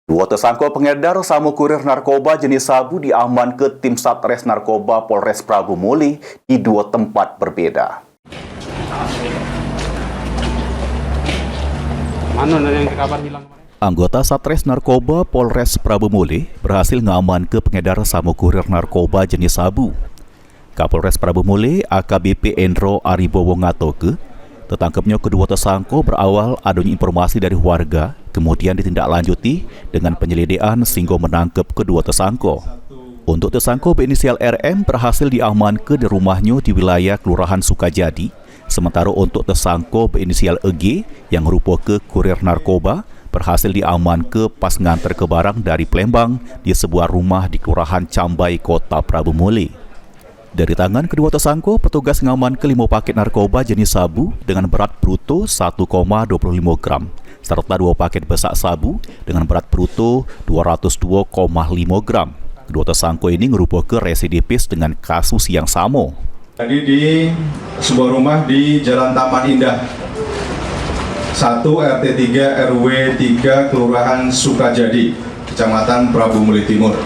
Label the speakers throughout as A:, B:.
A: Dua tersangka pengedar sabu kurir narkoba jenis sabu diaman ke tim Satres Narkoba Polres Prabu Muli di dua tempat berbeda. Anggota Satres Narkoba Polres Prabu Muli berhasil mengaman ke pengedar sabu kurir narkoba jenis sabu. Kapolres Prabu Muli AKBP Endro Aribowo ngatoke, tertangkapnya kedua tersangka berawal adanya informasi dari warga, kemudian ditindaklanjuti dengan penyelidikan sehingga menangkap kedua tersangka. Untuk tersangka berinisial RM berhasil diamankan di rumahnya di wilayah Kelurahan Sukajadi, sementara untuk tersangka berinisial EG yang merupakan kurir narkoba berhasil diamankan pas ngantar ke barang dari Palembang di sebuah rumah di Kelurahan Cambai, Kota Prabu Muli. Dari tangan kedua tersangka, petugas mengamankan 5 paket narkoba jenis sabu dengan berat bruto 1,25 gram, serta 2 paket besar sabu dengan berat bruto 202,5 gram. Kedua tersangka ini merupakan residivis dengan kasus yang sama.
B: Jadi di sebuah rumah di Jalan Taman Indah 1 RT 3 RW 3 Kelurahan Sukajadi, Kecamatan Prabu Muli Timur,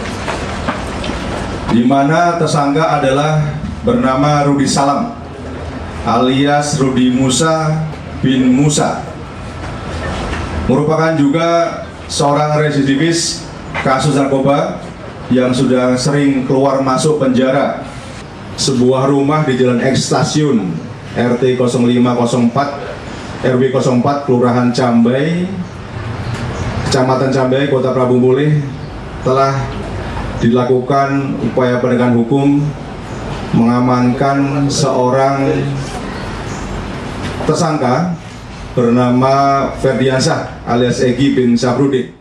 B: di mana tersangka adalah bernama Rudi Salam alias Rudi Musa bin Musa, merupakan juga seorang residivis kasus narkoba yang sudah sering keluar masuk penjara. Sebuah rumah di Jalan X Stasiun RT 0504 RW 04 Kelurahan Cambai, Kecamatan Cambai, Kota Prabu Muli telah dilakukan upaya penegakan hukum mengamankan seorang tersangka bernama Ferdiansah alias Egi bin Sabrudin.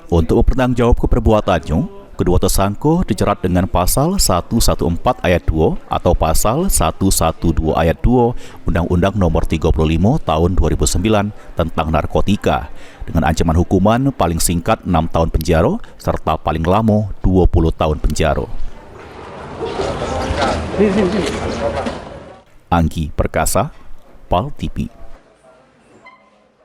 A: Untuk mempertanggungjawabkan perbuatannya, kedua tersangka dijerat dengan pasal 114 ayat 2 atau pasal 112 ayat 2 Undang-Undang Nomor 35 Tahun 2009 tentang narkotika dengan ancaman hukuman paling singkat 6 tahun penjara serta paling lama 20 tahun penjara. Anggi Perkasa, PAL TV.